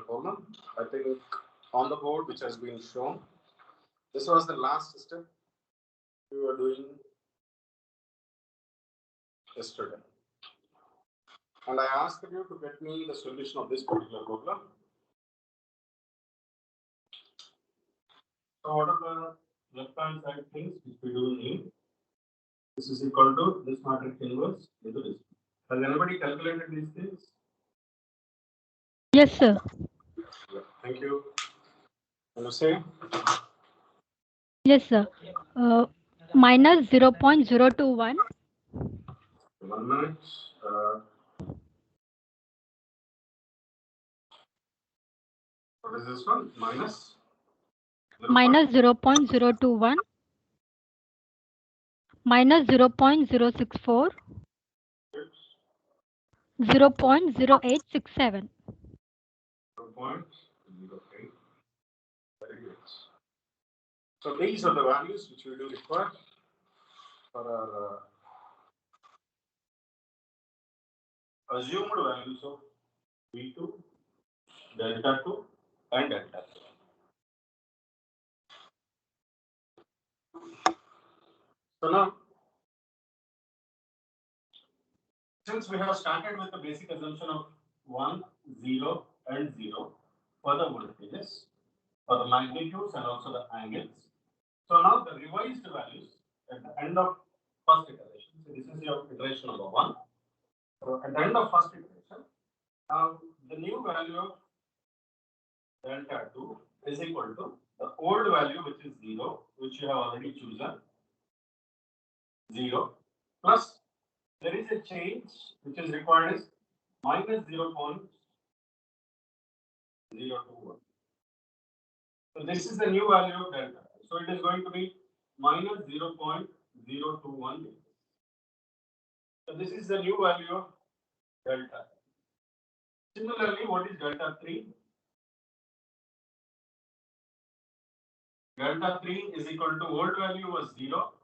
problem. I think on the board which has been shown, this was the last step we were doing yesterday. And I asked you to get me the solution of this particular problem. So what are the left hand side things which we do need? This is equal to this matrix inverse into this. Has anybody calculated these things? Yes, sir. Yeah. Thank you. Can you say? Yes, sir. Minus 0.021. 1 minute. What is this one? Minus? Minus 0.021. Minus 0.064. 0.0867. 0.08. Very good. So these are the values which we do require for our assumed values of V2, delta 2 and delta 3. So now, since we have started with the basic assumption of 1, 0 and 0 for the voltages, for the magnitudes and also the angles. So now the revised values at the end of first iteration. So this is your iteration number 1. So at the end of first iteration, now the new value of delta 2 is equal to the old value which is 0, which you have already chosen, 0, plus there is a change which is required is minus 0.021. So this is the new value of delta. So it is going to be minus 0.021. So this is the new value of delta. Similarly, what is delta 3? Delta 3 is equal to old value was 0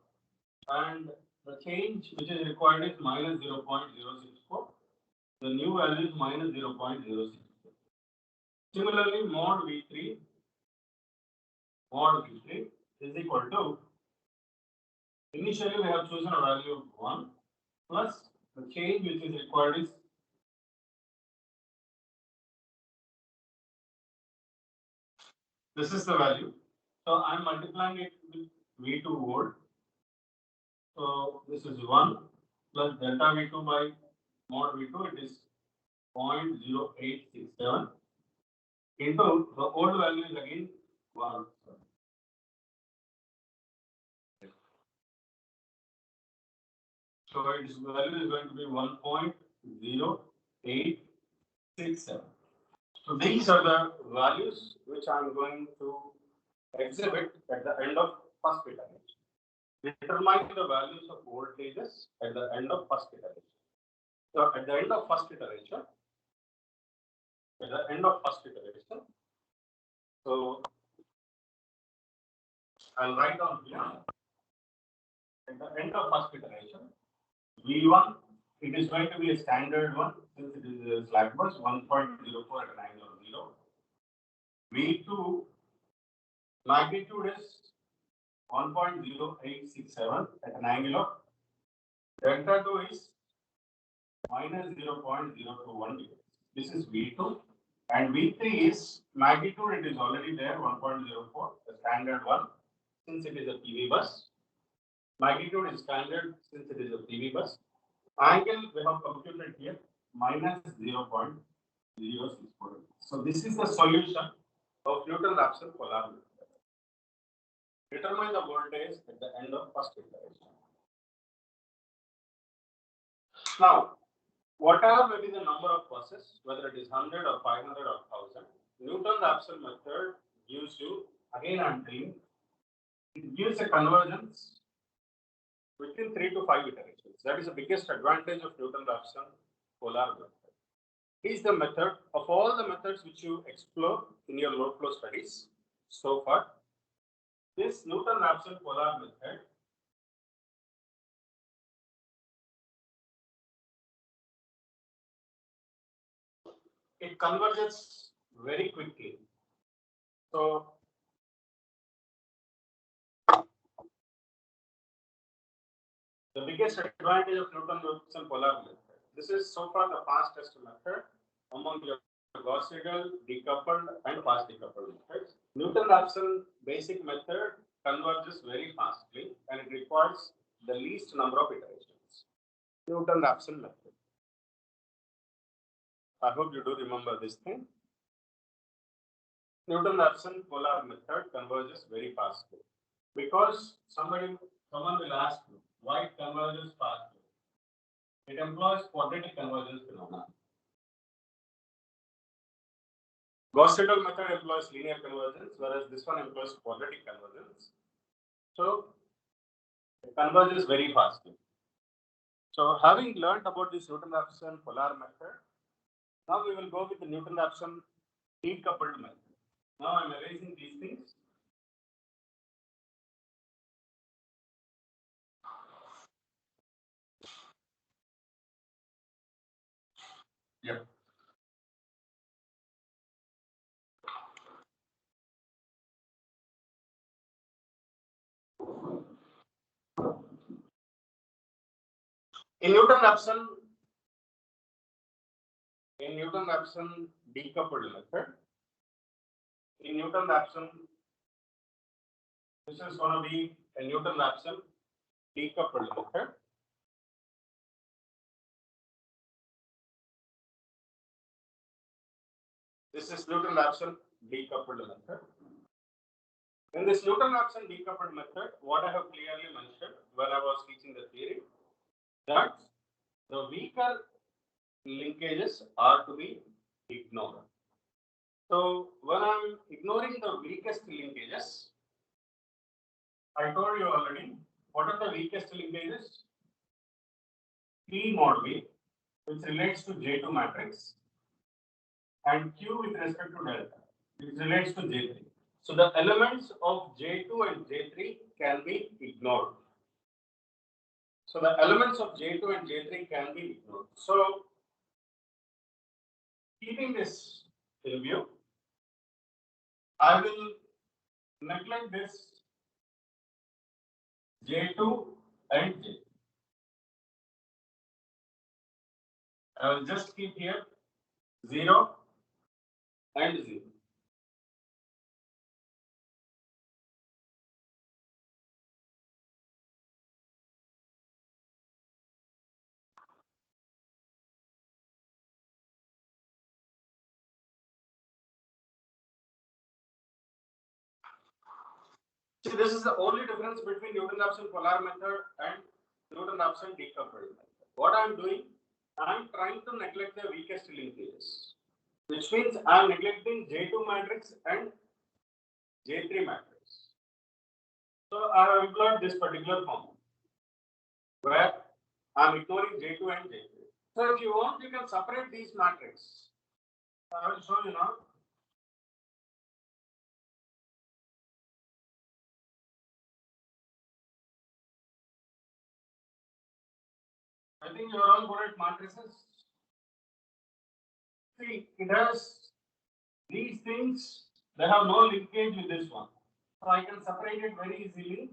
and the change which is required is minus 0.064. The new value is minus 0.064. Similarly, mod V3 is equal to, initially we have chosen a value of 1 plus the change which is required is this is the value. So I am multiplying it with V2 volt. So this is 1 plus delta V2 by mod V2, it is 0.0867 into the old value is again 1. So its value is going to be 1.0867. So these are the values which I am going to exhibit at the end of first iteration. Determine the values of voltages at the end of first iteration. So at the end of first iteration, so I'll write down here. At the end of first iteration, V1, it is going to be a standard one since it is a slack bus 1.04 at an angle of 0. V2 magnitude is 1.0867 at an angle of delta 2 is minus 0.021. This is V2 and V3 is magnitude, it is already there 1.04, the standard one since it is a PV bus. Magnitude is standard since it is a PV bus. Angle we have computed here minus 0.064. So this is the solution of Newton-Raphson polar method. Determine the voltage at the end of first iteration. Now, whatever may be the number of buses, whether it is 100 or 500 or 1000, Newton-Raphson method gives you, again I am telling, it gives a convergence within 3 to 5 iterations. That is the biggest advantage of Newton-Raphson polar method. It is the method of all the methods which you explore in your load flow studies so far. This Newton-Raphson polar method it converges very quickly. So the biggest advantage of Newton-Raphson polar method. This is so far the fastest method among your Gauss-Seidel, decoupled and fast decoupled methods. Newton-Raphson basic method converges very fastly and it requires the least number of iterations. Newton-Raphson method. I hope you do remember this thing. Newton-Raphson polar method converges very fastly because someone will ask you why it converges fastly. It employs quadratic convergence phenomena. Gauss-Seidel method employs linear convergence, whereas this one employs quadratic convergence. So it converges very fastly. So having learned about this Newton-Raphson polar method, now we will go with the Newton-Raphson decoupled method. Now I am erasing these things. Yep. In Newton-Raphson decoupled method, this is going to be a Newton-Raphson decoupled method. This is Newton-Raphson decoupled method. In this Newton-Raphson decoupled method, what I have clearly mentioned when I was teaching the theory, that the weaker linkages are to be ignored. So when I'm ignoring the weakest linkages, I told you already, what are the weakest linkages? P mod V, which relates to J2 matrix, and Q with respect to delta, which relates to J3. So the elements of J2 and J3 can be ignored. So the elements of J2 and J3 can be ignored. So keeping this in view, I will neglect this J2 and J3. I will just keep here 0 and 0. See, this is the only difference between Newton-Raphson polar method and Newton-Raphson decoupled method. What I am doing, I am trying to neglect the weakest linkages, which means I am neglecting J2 matrix and J3 matrix. So I have employed this particular form where I am ignoring J2 and J3. So if you want, you can separate these matrices. I will show you now. I think you are all good at matrices. See, it has these things, they have no linkage with this one. So I can separate it very easily.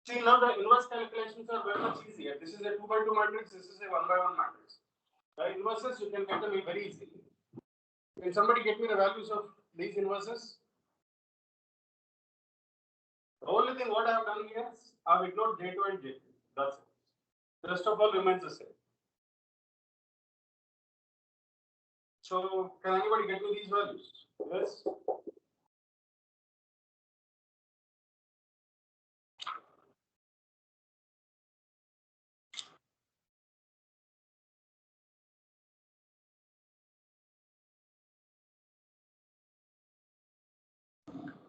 See, now the inverse calculations are very much easier. This is a 2 by 2 matrix, this is a 1 by 1 matrix. The inverses you can get them very easily. Can somebody get me the values of these inverses? The only thing what I have done here is I have ignored J2 and J3. That's it. The rest of all remains the same. So, can anybody get me these values? Yes.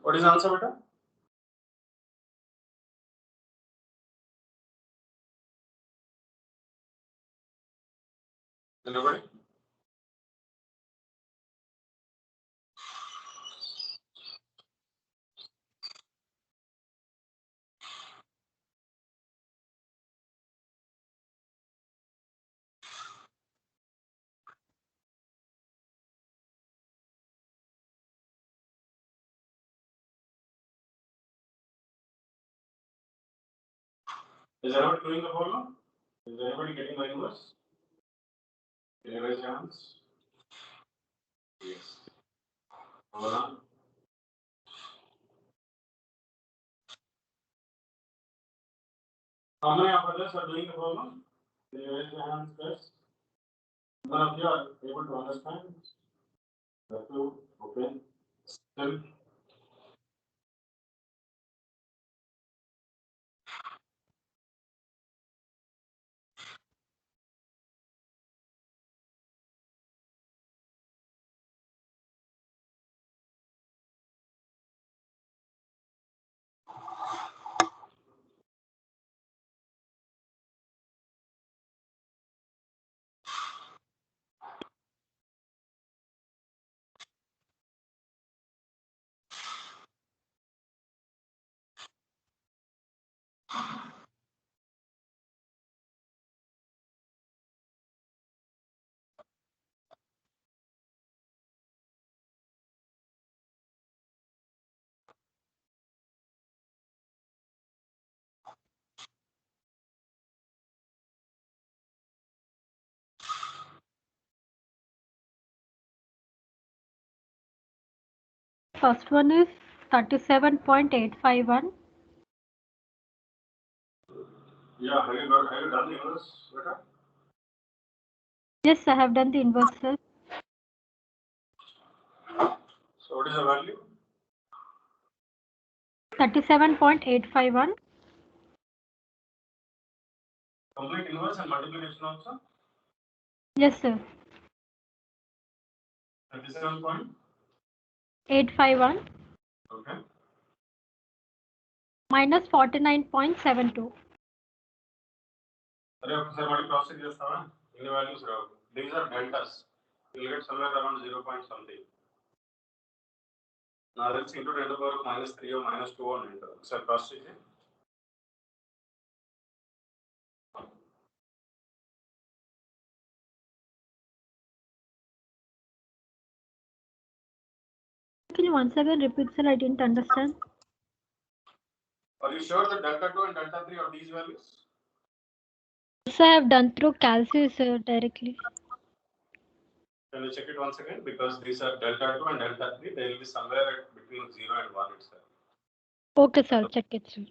What is the answer, beta? Anybody? Is anybody doing the problem? Is anybody getting the inverse? Can you raise your hands? Yes. Hold on. How many of others are doing the problem? Can you raise your hands first? None of you are able to understand? That's two. Okay. Still. First one is 37.851. Yeah, have you done the inverse, beta? Yes, I have done the inverse, sir. So what is the value? 37.851. Complete inverse and multiplication also? Yes, sir. 37 point? 851 Okay. minus 49.72. अरे sir हमारी cross check చేస్తావా ఇన్ని values రావు these are deltas will get somewhere around 0 point something నాకు తెలిసి into 10 వరకు -3 ఓ -2 అని ఉంటుంది ఒకసారి క్రాస్ చెక్ చేయి Can you once again repeat, sir? I didn't understand. Are you sure that delta 2 and delta 3 are these values? Yes, I have done through calculus, sir, directly. Can you check it once again? Because these are delta 2 and delta 3, they will be somewhere between 0 and 1 itself. Okay, sir. Check it, sir.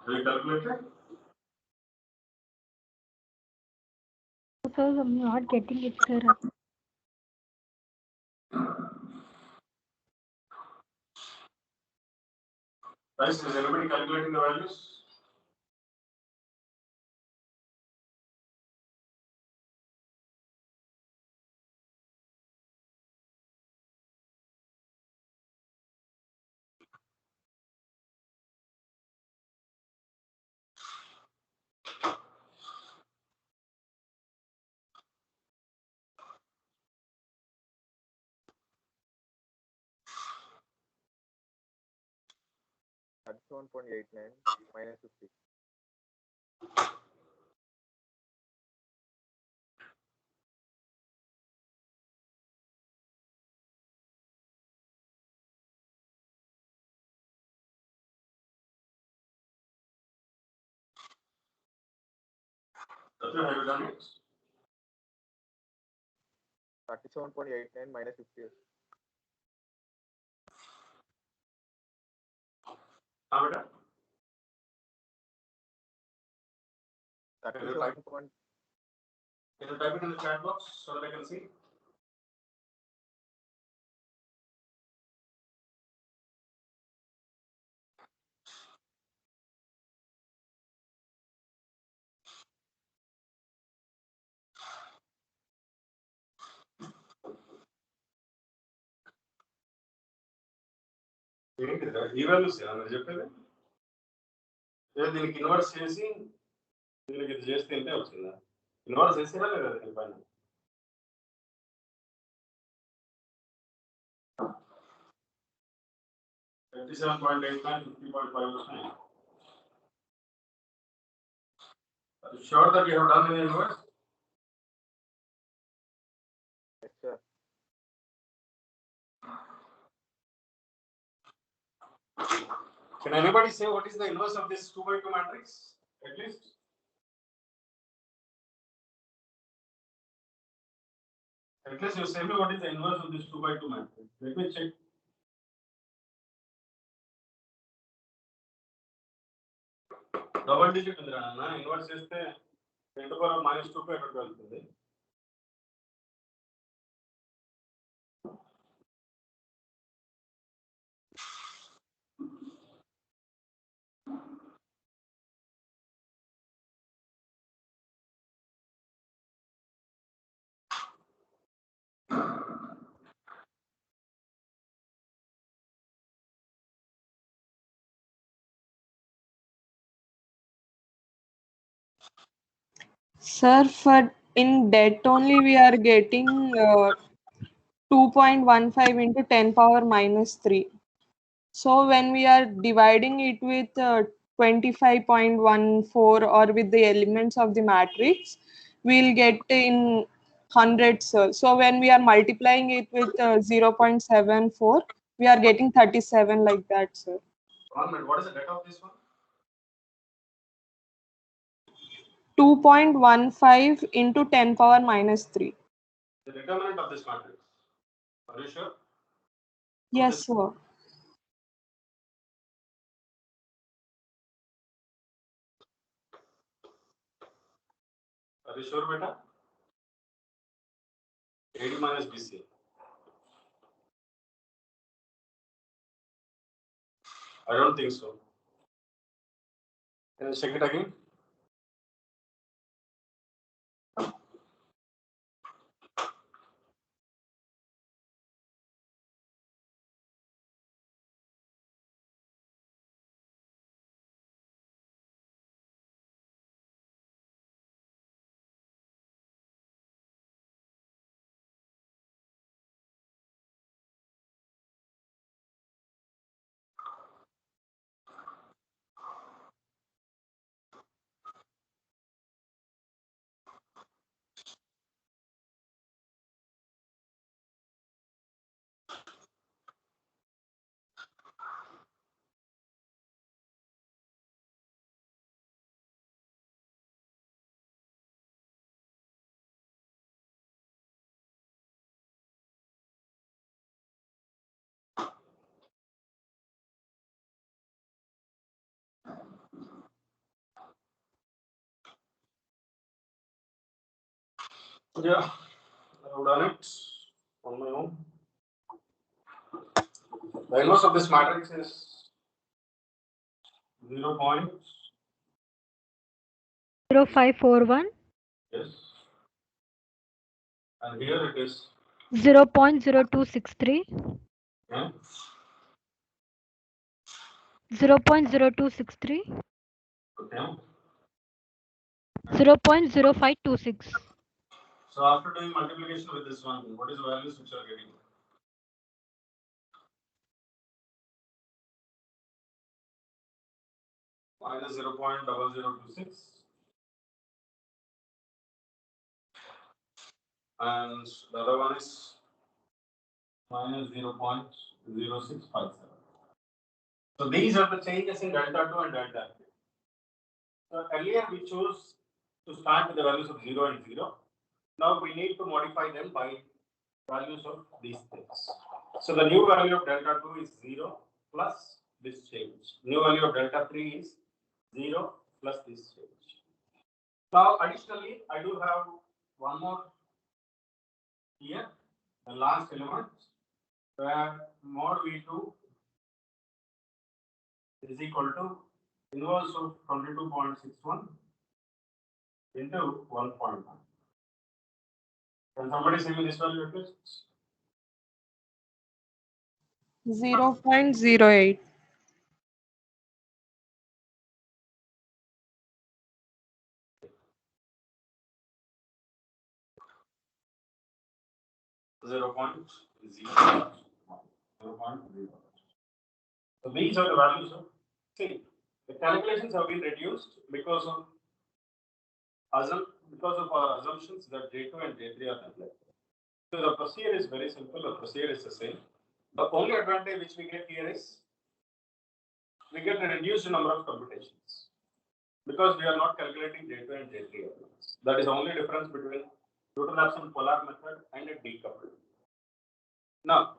Have you calculated? Sir, I'm not getting it, sir. Guys, is anybody calculating the values? That's 1.89 minus 50. Have you done it? 37.89 minus 50. Have you done? 37 point. Can you type it in the chat box so that I can see? ఏంటిది ఈవాల్యూస్ మీరు చెప్పేది దీనికి inverse చేసి దీనికి ఇది చేస్తే ఇంతే వచ్చిందా ఇన్వర్స్ చేసేదా లేదా దీని పైన 57.89 50.5 Are you sure that you have done the inverse? Yes, sir. Can anybody say what is the inverse of this 2 by 2 matrix? At least. At least you say me what is the inverse of this 2 by 2 matrix. Let me check. Double digit ఉంది అన్న inverse చేస్తే 10 to the power minus 2 కు ఎక్కడికి వెళ్తుంది Sir, for in debt only we are getting 2.15 into 10 power minus 3. So when we are dividing it with 25.14 or with the elements of the matrix, we'll get in hundreds, sir. So when we are multiplying it with 0.74, we are getting 37 like that, sir. 1 minute, what is the debt of this one? 2.15 into 10 power minus 3. The determinant of this matrix. Are you sure? Yes, sir. Are you sure, beta? AD minus BC. I don't think so. Can you check it again? Yeah, I've done it on my own. The inverse of this matrix is 0 point. 0541, Yes. And here it is 0.0263, yeah, 0.0263, okay. 0.0526. So after doing multiplication with this one, what is the values which you are getting? Minus 0.0026 and the other one is minus 0.0657. So these are the changes in delta 2 and delta 3. So earlier we chose to start with the values of 0 and 0. Now we need to modify them by values of these things. So the new value of delta 2 is 0 plus this change. New value of delta 3 is 0 plus this change. Now additionally, I do have one more here, the last element, where mod V2 is equal to inverse of 22.61 into 1.1. Can somebody say me this value at least? 0.08. 0.0. 0.0. So these are the values of, see, the calculations have been reduced because of our assumptions that J2 and J3 are neglected. So the procedure is very simple, the procedure is the same. The only advantage which we get here is we get a reduced number of computations because we are not calculating J2 and J3 elements. That is the only difference between Newton Raphson polar method and a decoupled. Now,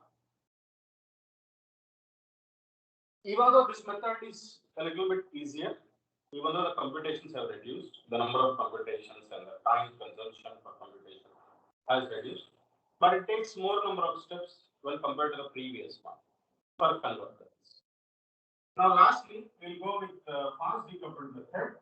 even though this method is a little bit easier, even though the computations have reduced, the number of computations and the time consumption for computation has reduced, but it takes more number of steps when compared to the previous one for converters. Now, lastly, we'll go with the fast decoupled method.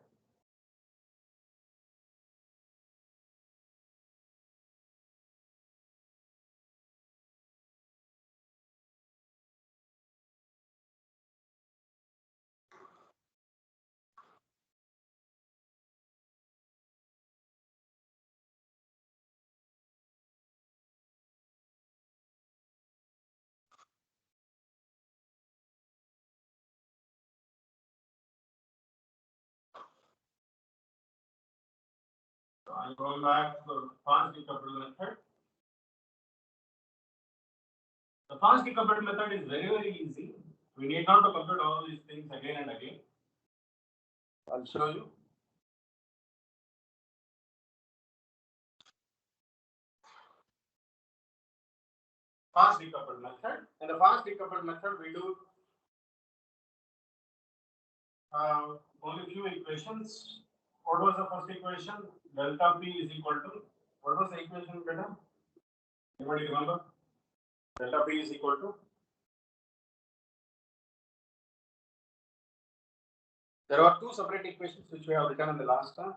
So I'm going back to the fast decoupled method. The fast decoupled method is very, very easy. We need not to compute all these things again and again. I'll show you. Fast decoupled method. In the fast decoupled method, we do only few equations. What was the first equation? Delta P is equal to, what was the equation, beta? Anybody remember? Delta P is equal to? There are two separate equations which we have written in the last term.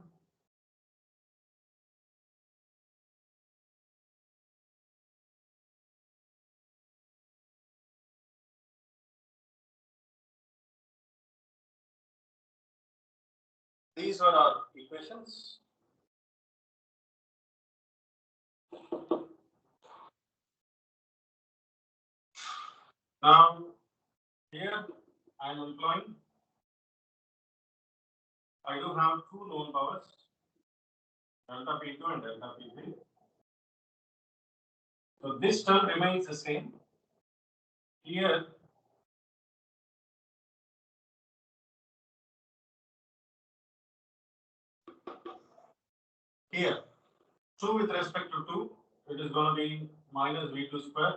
These are our equations. Now, here I am employing, I do have two known powers, delta P2 and delta P3. So this term remains the same. Here, here, 2 with respect to 2, it is going to be minus V2 square.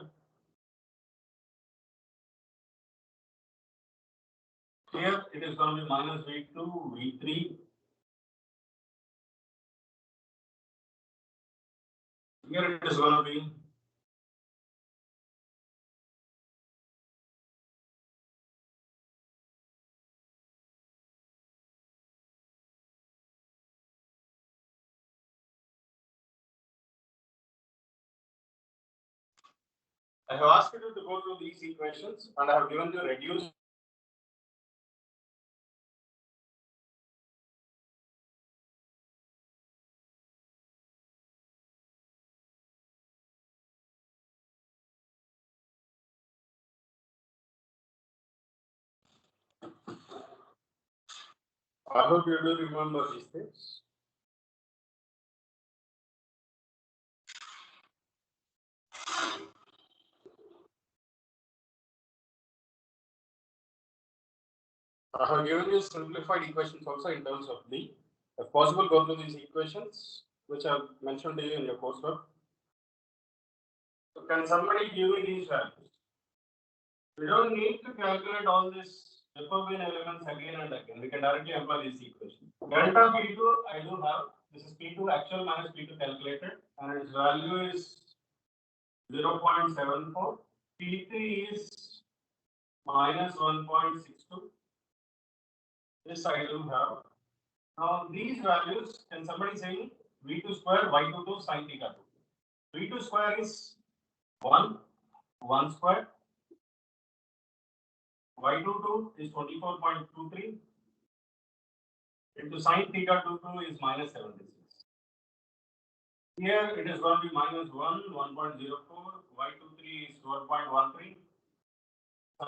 Here, it is going to be minus V2, V3. Here it is going to be I have asked you to go through these equations and I have given you reduced I hope you do remember these things. I have given you simplified equations also in terms of D. If possible, go through these equations which I have mentioned to you in your coursework. So can somebody give me these values? We don't need to calculate all these Jacobian elements again and again. We can directly employ this equation. Delta P2 I do have. This is P2 actual minus P2 calculated and its value is 0.74. P3 is minus 1.62. This I do have. Now these values, can somebody say V2 square, Y22 sin theta 2? V2 square is 1 square. Y22 is 24.23 into sin theta 22 is minus 76. Here it is going to be minus 1, 1.04, Y23 is 4.13,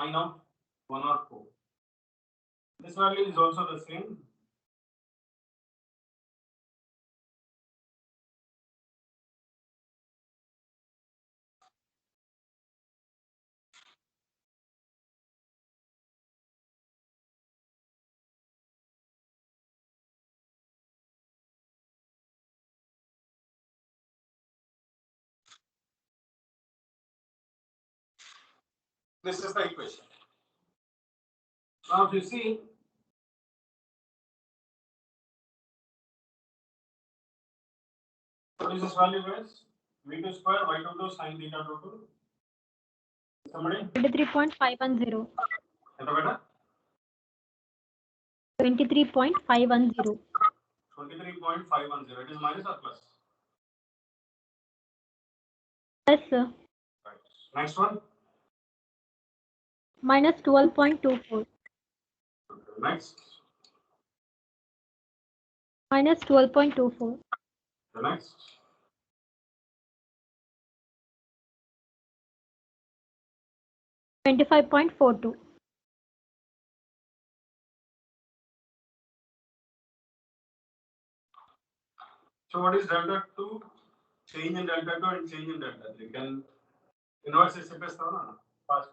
sin of 104. This value is also the same. This is the equation. Now if you see, what is this value guys? V2 square, Y22 sin theta 22. Somebody? 23.510. ఎంత బేటా? 23.510. 23.510. It is minus or plus? Yes, sir. Right. Next one. Minus 12.24. Next. Minus 12.24. The next. $25.42. So what is delta 2? Change in delta 2 and change in delta 3. Can inverse is fast.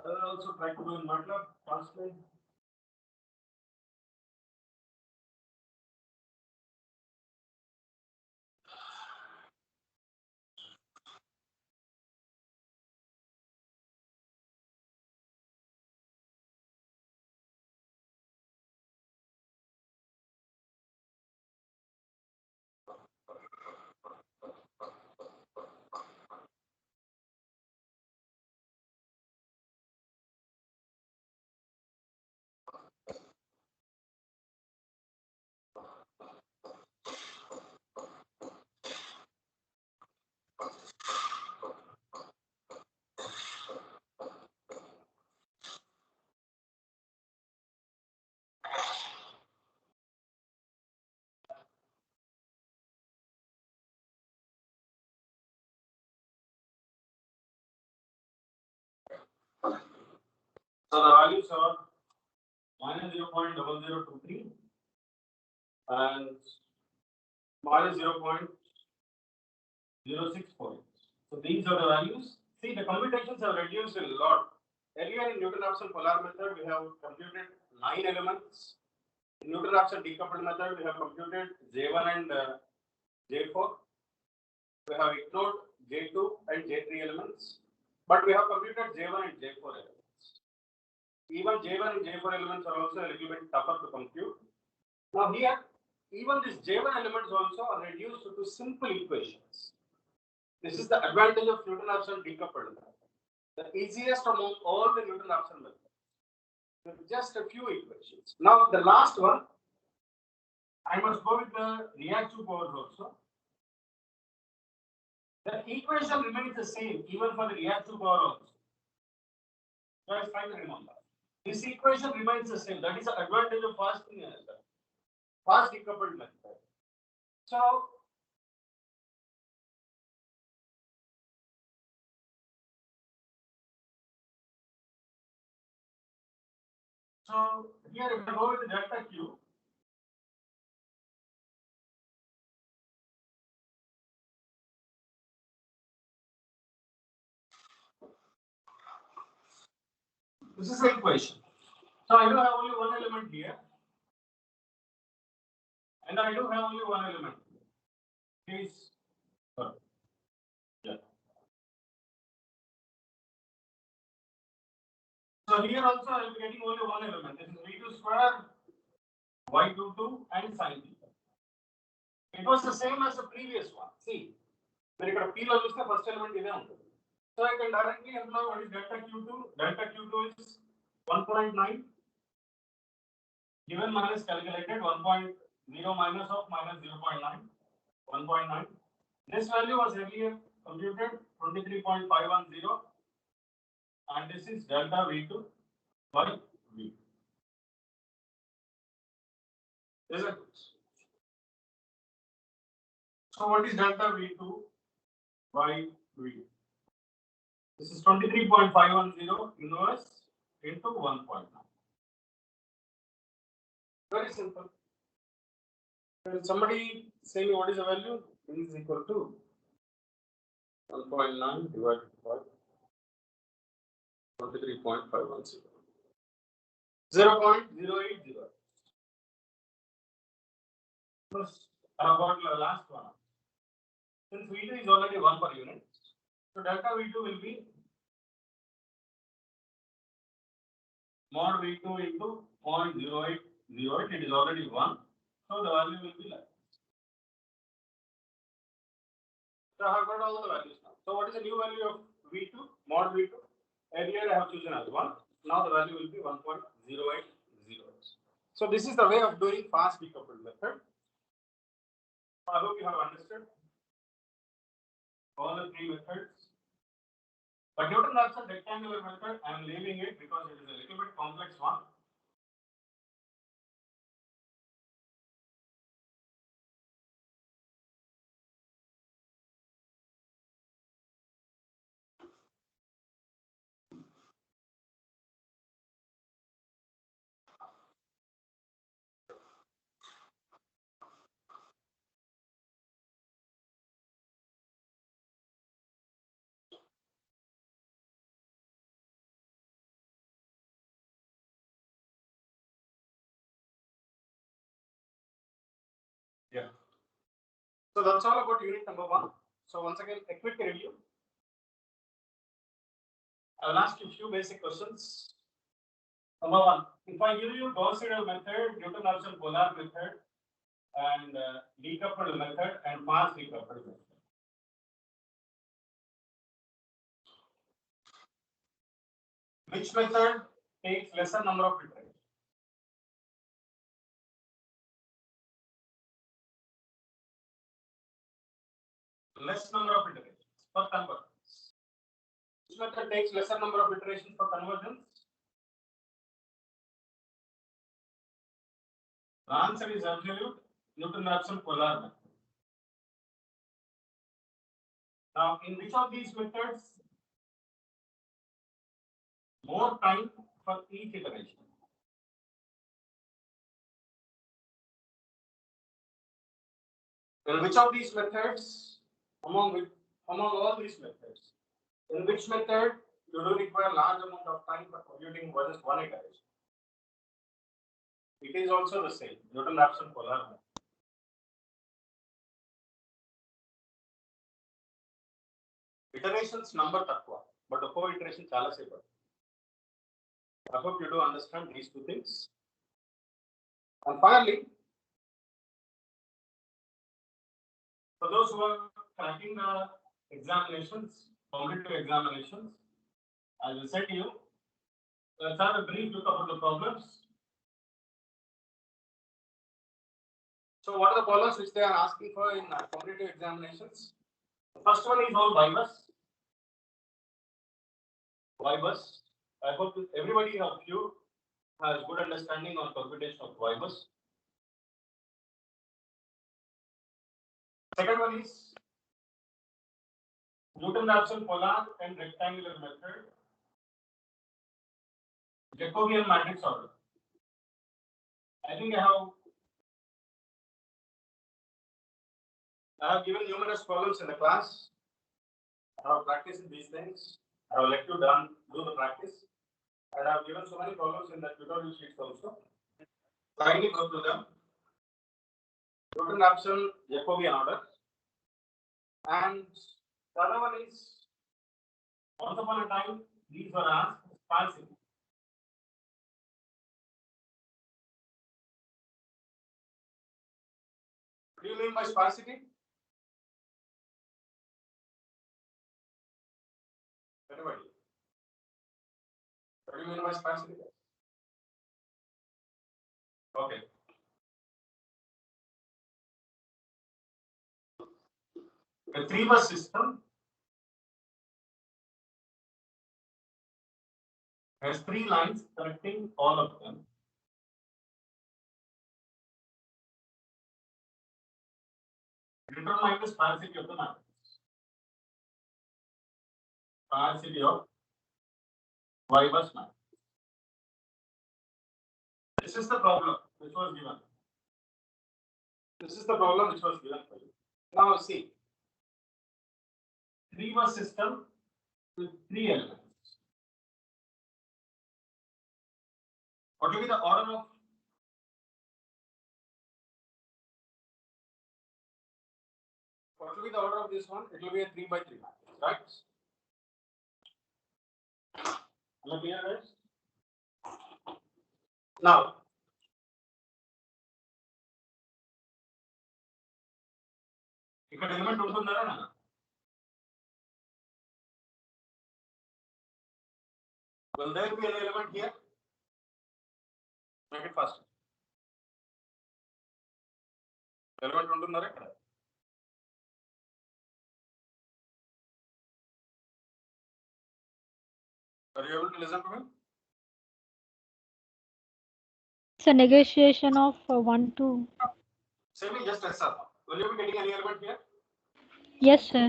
I'll also try to do in MATLAB fastly. So the values are minus 0.0023 and minus 0.064. So these are the values. See, the computations have reduced a lot. Earlier in Newton-Raphson polar method, we have computed 9 elements. In Newton-Raphson decoupled method, we have computed J1 and J4. We have ignored J2 and J3 elements, but we have computed J1 and J4 elements. Even J1 and J4 elements are also a little bit tougher to compute. Now here, even these J1 elements also are reduced to simple equations. This is the advantage of Newton-Raphson decoupled method. The easiest among all the Newton-Raphson methods. With just a few equations. Now the last one, I must go with the reactive powers also. The equation remains the same even for the reactive power also. Guys, try to remember. This equation remains the same. That is the advantage of fast decoupled method. So here if I go with the delta Q, this is the equation. So I do have only one element here, and I do have only one element. Please, yeah. So here also I will be getting only one element. This is V2 square, Y22 and sin theta. It was the same as the previous one. See, when you P lo chuste first element ide untundi. So I can directly employ what is delta Q2. Delta Q2 is 1.9 given minus calculated 1.0 minus of minus 0.9, 1.9. This value was earlier computed 23.510, and this is delta V2 by V. Is it? So what is delta V2 by V? This is 23.510 inverse into 1.9. Very simple. Will somebody say me what is the value? It is equal to 1.9 divided by 23.510. 0.080. First, about the last one. Since V2 is already 1 per unit, so delta V2 will be mod V2 into 0.0808. It is already 1, so the value will be like. So I have got all the values now. So what is the new value of V2? Mod V2. Earlier I have chosen as 1. Now the value will be 1.080. So this is the way of doing fast decoupled method. I hope you have understood all the three methods. But Newton-Raphson rectangular method, I am leaving it because it is a little bit complex one. Yeah. So that's all about unit number 1. So once again, a quick review. I will ask you a few basic questions. Number 1, if I give you Gauss-Seidel method, Newton-Raphson polar method, and decoupled method and fast decoupled method. Which method takes lesser number of iterations? Less number of iterations for convergence. Which method takes lesser number of iterations for convergence? The answer is absolute Newton-Raphson polar method. Now, in which of these methods more time for each iteration? In which of these methods, among all these methods, in which method you do require large amount of time for computing just one iteration? It is also the same, Newton-Raphson polar method. Iterations number takwa, but the iteration chala sepa. I hope you do understand these two things. And finally, For those who are cracking the examinations, competitive examinations, I will say to you, let's have a brief look about the problems. So what are the problems which they are asking for in competitive examinations? The first one is all Y-bus. Y-bus. I hope everybody of you has good understanding on computation of Y-bus. Second one is Newton-Raphson polar and rectangular method, Jacobian matrix order. I think I have given numerous problems in the class. I have practiced these things. I have let you do the practice. And I have given so many problems in the tutorial sheets also. Kindly go through them. Newton-Raphson Jacobian order. And the other one is, once upon a time, these were asked sparsity. What do you mean by sparsity? Everybody. What do you mean by sparsity? Okay. A 3-bus system has 3 lines connecting all of them. Determine the sparsity of the matrix. Sparsity of Y-bus matrix. This is the problem which was given. This is the problem which was given for you. Now see, 3-bus system with 3 elements. What will be the order of? What will be the order of this one? It will be a 3 by 3 matrix, right? Am I clear, guys? Now, ఇక్కడ element ఉంటుందా? Will there be an element here? Make it faster. Element ఉంటుందా ఇక్కడ? Are you able to listen to me? It's a negotiation of 1, 2. Say me just as sir. Will you be getting any element here? Yes, sir.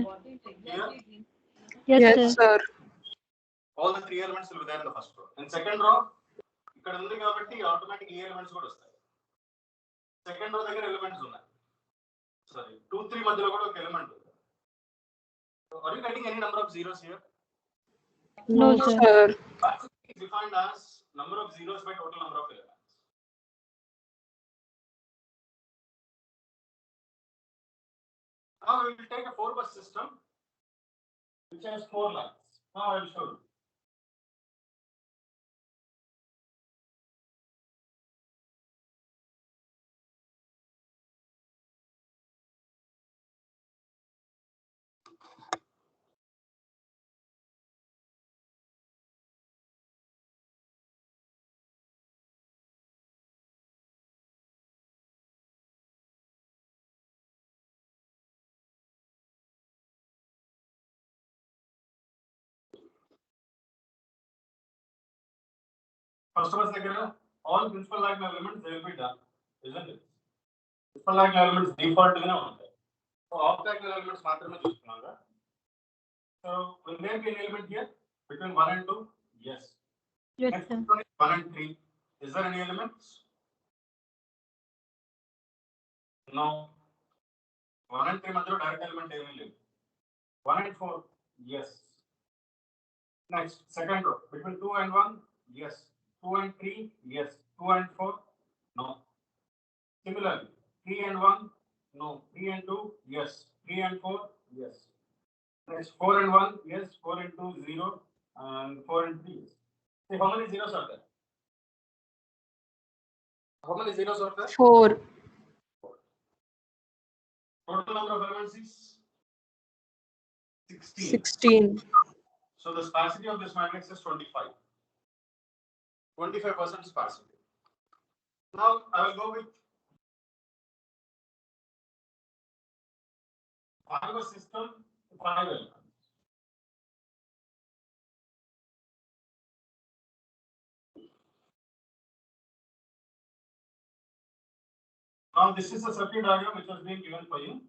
Here? Yes, sir. All the 3 elements will be there in the first row. In second row, ఇక్కడ ఉంది కాబట్టి automatic ఈ elements కూడా వస్తాయి. Second row దగ్గర elements ఉన్నాయి. Sorry 2, 3 మధ్యలో కూడా ఒక ఎలిమెంట్ ఉంది. So are you getting any number of zeros here? No, sir. It's defined as number of zeros by total number of elements. Now we will take a 4-bus system which has 4 lines. Now I will show you. First of all, all principal diagonal elements they will be done, isn't it? Principal diagonal elements default gaane untayi. So off diagonal elements maatrame chustunnanga. So will there be an element here between 1 and 2? Yes. Yes, Next sir. one is 1 and 3. Is there any elements? No. 1 and 3 madhyalo direct element emi ledu. 1 and 4, yes. Next, second row between 2 and 1, yes. 2 and 3, yes. 2 and 4, no. Similarly, 3 and 1, no. 3 and 2, yes. 3 and 4, yes. Next, 4 and 1, yes. 4 and 2, 0. And 4 and 3, yes. See, how many zeros are there? How many zeros are there? 4. Total number of elements is 16. 16. So the sparsity of this matrix is 25. 25% sparsity. Now I will go with fiber system, 5 elements. Now this is a circuit diagram which has been given for you.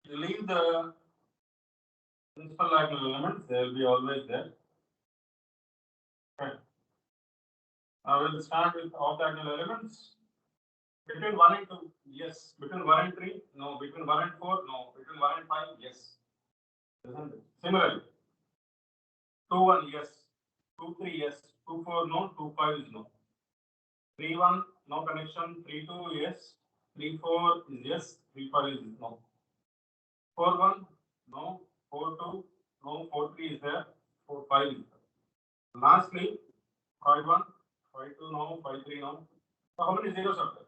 You leave the principal diagonal elements, they will be always there. Okay. Now we'll start with off diagonal elements. Between 1 and 2, yes. Between 1 and 3, no. Between 1 and 4, no. Between 1 and 5, yes. Isn't it? Similarly, 2 1, yes. 2 3, yes. 2 4, no. 2 5 is no. 3 1, no connection. 3 2, yes. 3 4 is yes. 3 5 is no. 4 1, no. 4 2, no. 4 3 is there. 4 5 is there. Lastly, 5 1, 5 2, no. 5 3, no. So how many zeros are there?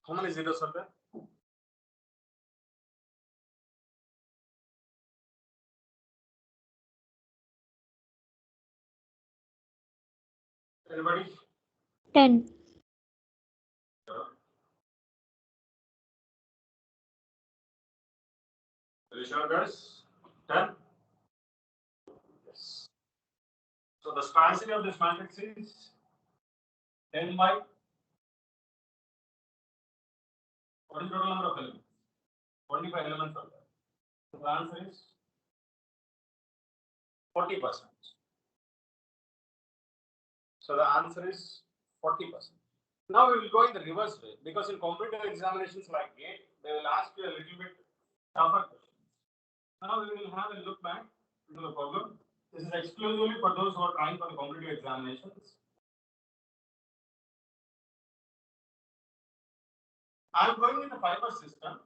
How many zeros are there? Anybody? 10. Are you sure, guys? 10? Yes. So the sparsity of this matrix is 10 by. What is the total number of elements? 25 elements are there. So the answer is 40%. So the answer is 40%. Now we will go in the reverse way because in competitive examinations like GATE, they will ask you a little bit tougher questions. Now we will have a look back into the problem. This is exclusively for those who are trying for the competitive examinations. I'm going with the fiber system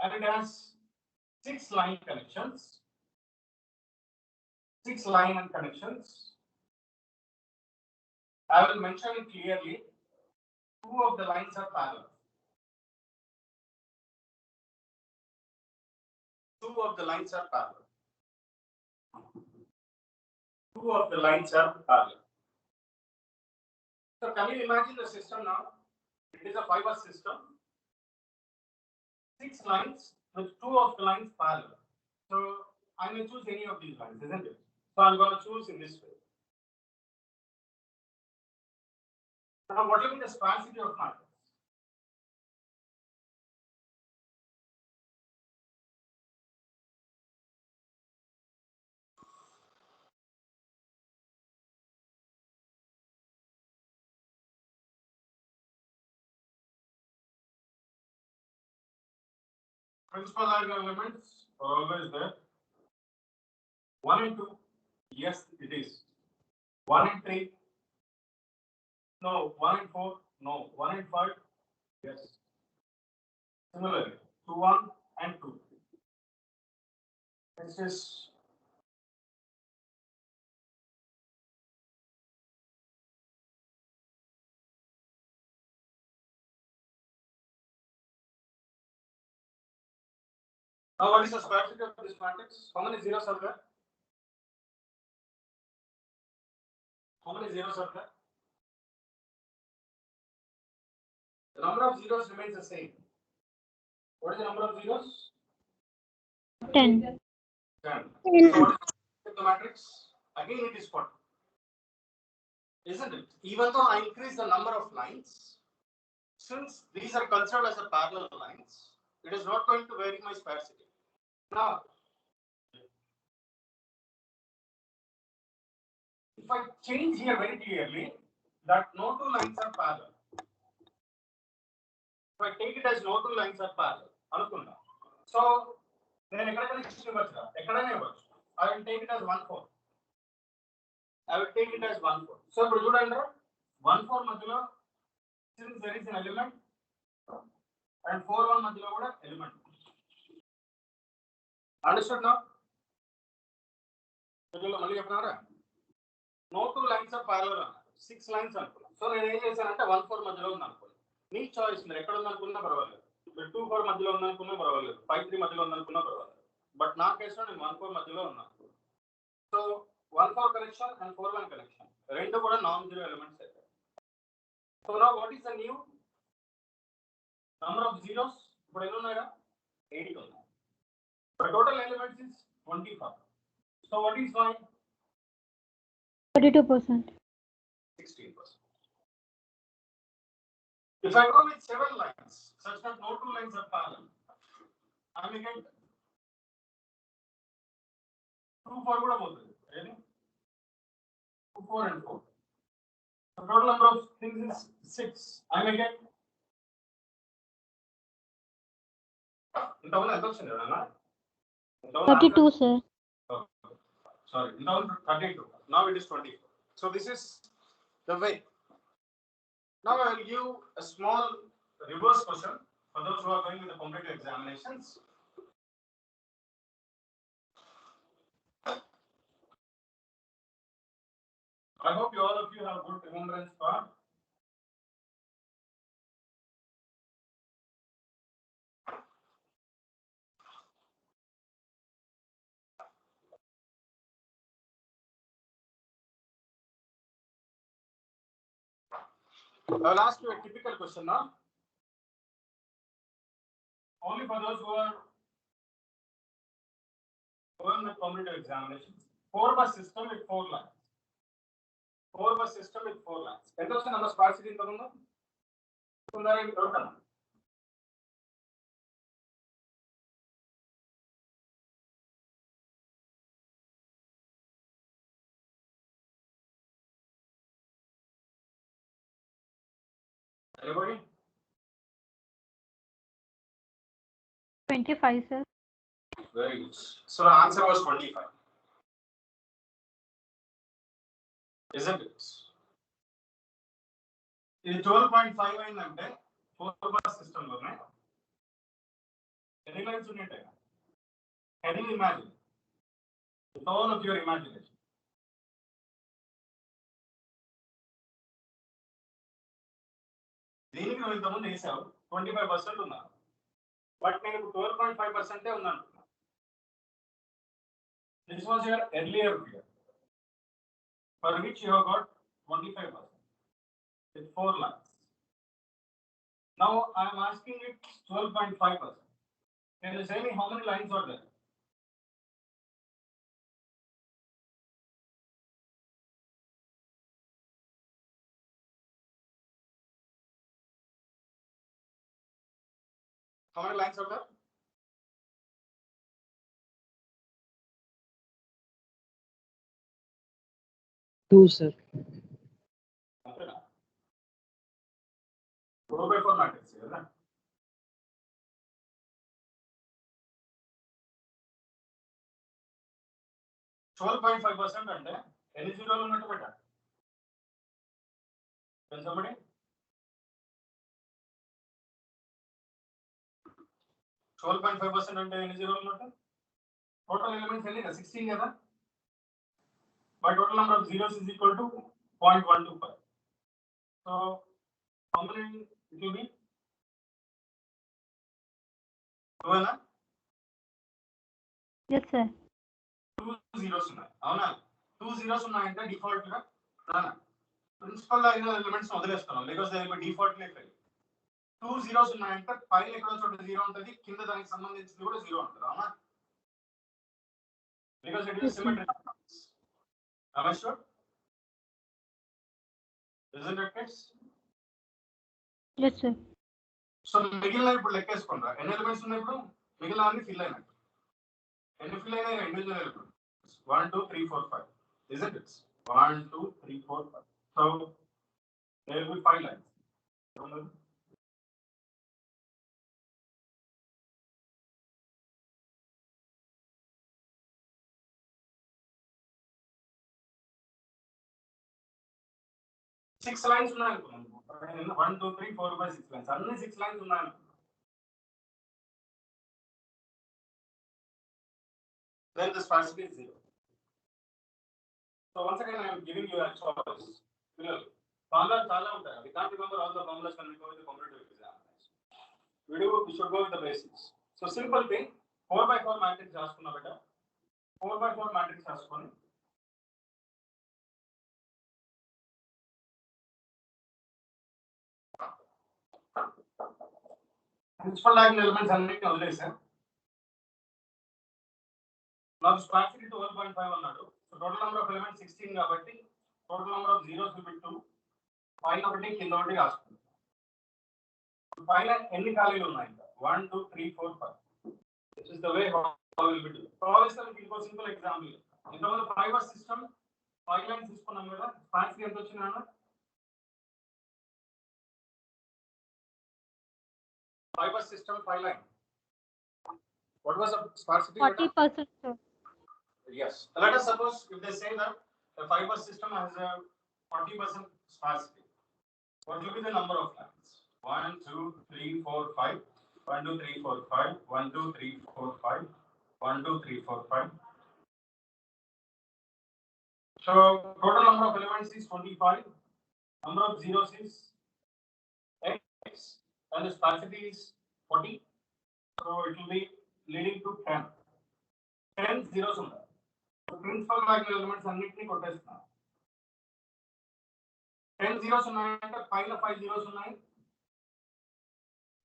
and it has 6 line connections. 6 line connections. I will mention it clearly. 2 of the lines are parallel. 2 of the lines are parallel. 2 of the lines are parallel. So can you imagine the system now? It is a fiber system. 6 lines with 2 of the lines parallel. So I may choose any of these lines, isn't it? So I'm going to choose in this way. Now what will be the sparsity of matrix? Principal diagonal elements are always there. 1 and 2, yes, it is. 1 and 3, no. 1 and 4, no. 1 and 5, yes. Similarly, 2 1 and 2. This is now what is the sparsity of this matrix? How many zeros are there? How many zeros are there? The number of zeros remains the same. What is the number of zeros? 10. 10. So what is the matrix? Again, it is 40. Isn't it? Even though I increase the number of lines, since these are considered as a parallel lines, it is not going to vary my sparsity. Now, if I change here very clearly that no 2 lines are parallel. If I take it as no 2 lines are parallel, so నేను ఎక్కడ connection ఇవ్వచ్చు ఎక్కడైనా ఇవ్వచ్చు. I will take it as 1 4. I will take it as 1 4. So ఇప్పుడు చూడండి 1 4 మధ్యలో since there is an element and 4 1 మధ్యలో కూడా element. Understood now? వీటిలో మళ్ళీ చెప్పినారా? No two lines are parallel అన్నారు. 6 lines అనుకున్నాం. సో నేను ఏం చేశానంటే 1 4 మధ్యలో ఉంది అనుకోండి. నీ చాయిస్ మీరు ఎక్కడ ఉందనుకున్నా పర్వాలేదు. మీరు 2 4 మధ్యలో ఉందనుకున్నా పర్వాలేదు. 5 3 మధ్యలో ఉందనుకున్నా పర్వాలేదు. బట్ నా కేసులో నేను 1 4 మధ్యలో ఉన్నాను. సో 1 4 కనెక్షన్ అండ్ 4 1 కనెక్షన్ రెండు కూడా నాన్ జీరో ఎలిమెంట్స్ అయితే. So now what is the new number of zeros? ఇప్పుడు ఎన్ని ఉన్నాయా? 8 ఉన్నాయి. But total elements is 25. So what is my 32%. 16%? If I go with 7 lines such that no two lines are parallel, I may get 2 4 కూడా పోతుంది. Really? 2 4 and 4. The total number of things is 6. I may get ఇంతవరకు ఎంత వచ్చింది అన్నా? 32, sir. Sorry, now 32. Now it is 24. So this is the way. Now I will give a small reverse question for those who are going with the competitive examinations. I hope you all of you have good remembrance power. I will ask you a typical question now. Only for those who are going with competitive examinations. 4 bus system with 4 lines. 4 bus system with 4 lines. ఎంత వచ్చింది అన్న sparsity ఎంత ఉందో? ఉందా ఏంటి total? Everybody? 25, sir. Very good. So the answer was 25. Isn't it? ఇది 12.5 అయిందంటే 4 bus system లోనే ఎన్ని లైన్స్ ఉంటాయి? Can you imagine? With all of your imagination. దీనికి నువ్వు ఇంతకుముందు వేసావు 25% ఉన్నా, బట్ నేను ఇప్పుడు 12.5% ఉన్నాను. This was your earlier figure, for which you have got 25% with 4 lines. Now I am asking it 12.5%. Can you say me how many lines are there? How many lines are there? Two, sir. అంతేనా? 4/4 matrix కదా? $12.5% అంటే ఎన్ని జీరోలు ఉన్నట్టు పెట్టా? somebody? $12.5% అంటే ఎన్ని జీరోలు ఉన్నట్టు? Total elements ఎన్ని? 16 కదా? But total number of zeros is equal to 0.125. So how many it will be? 2 Yes, sir. 2 zeros ఉన్నాయి. అవునా? 2 zeros ఉన్నాయంటే డిఫాల్ట్ గా రానా? ప్రిన్సిపల్ లో అయిన ఎలిమెంట్స్ వదిలేస్తున్నాం because they will be defaultly fail. 2 zeros ఉన్నాయంటే పైన ఎక్కడో చోట 0 ఉంటుంది, కింద దానికి సంబంధించింది కూడా 0 ఉంటుంది. అవునా? Because it is symmetric. Am I sure? Isn't it case? Yes, sir. So మిగిలిన ఇప్పుడు లెక్కేసుకుంటా ఎన్ని ఎలిమెంట్స్ ఉన్నాయి? ఇప్పుడు మిగిలిన అన్ని ఫిల్ అయినట్టు. ఎన్ని ఫిల్ అయినాయి? Individual elements 1 2 3 4 5. Isn't it? 1 2 3 4 5. So there will be 5 lines. 6 lines ఉన్నాయనుకున్నాను. 1, 2, 3, 4, 5, 6 lines. అన్ని 6 lines ఉన్నాయనుకున్నాను. Then the sparsity is 0. So once again, I am giving you a choice. Formulas చాలా ఉంటాయి. We can't remember all the formulas when we go with the competitive examination. We should go with the basics. So simple thing, 4x4 matrix రాసుకున్నా బెట. 4x4 matrix రాసుకొని principal లాగిన elements అన్నిటిని వదిలేసాం. నాకు sparsity 12.5 అన్నాడు. So total number of elements 16 కాబట్టి total number of zeros will be 2. పైన ఒకటి కింద ఒకటి రాసుకుంటాం. పైన ఎన్ని ఖాళీలు ఉన్నాయి? 1, 2, 3, 4, 5. This is the way how will be do. Problem మీకు ఒక సింపుల్ ఎగ్జాంపుల్. ఇంతకుముందు ఫైబర్ సిస్టమ్ 5 లైన్స్ తీసుకున్నాం కదా. స్పార్సిటీ ఎంత వచ్చింది అన్న? Fiber system 5 line. What was the sparsity? 40%, sir. Yes. Let us suppose if they say that the fiber system has a 40% sparsity. What will be the number of lines? 1, 2, 3, 4, 5. 1, 2, 3, 4, 5. 1, 2, 3, 4, 5. 1, 2, 3, 4, 5. So total number of elements is 25. Number of zeros is x. And the sparsity is 40. So it will be leading to 10. 10 zeros ఉన్నాయి. Principal లాగిన elements అన్నిటిని కొట్టేస్తున్నాం. 10 zeros ఉన్నాయంటే పైన 5 zeros ఉన్నాయి,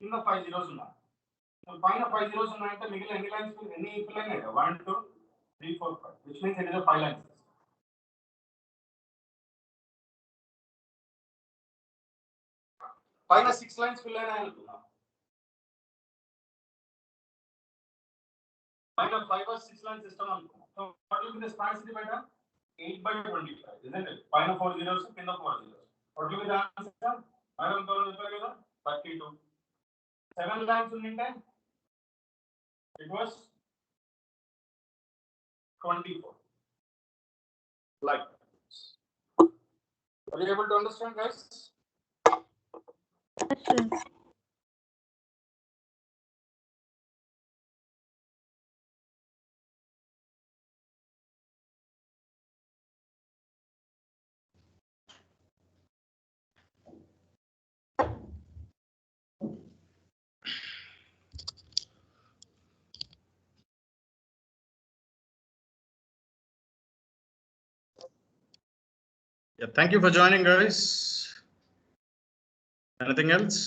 కింద 5 zeros ఉన్నాయి. పైన 5 zeros ఉన్నాయంటే మిగిలిన ఎన్ని లైన్స్ ఎన్ని ఫిల్ అయినాయి? 1, 2, 3, 4, 5. Which means it is 5 lines. పైన 6 lines ఫిల్ అయినాయి అనుకున్నాం. పైన 5 or 6 line system అనుకున్నాం. So what will be the sparsity beta? 8/25, isn't it? పైన 4 zeros, కింద 4 zeros. What will be the answer? మనం చెప్పారు కదా 32. 7 lines ఉంటే it was 24. Like this. Are you able to understand, guys? Yes, sir. Yeah, thank you for joining, guys. Anything else?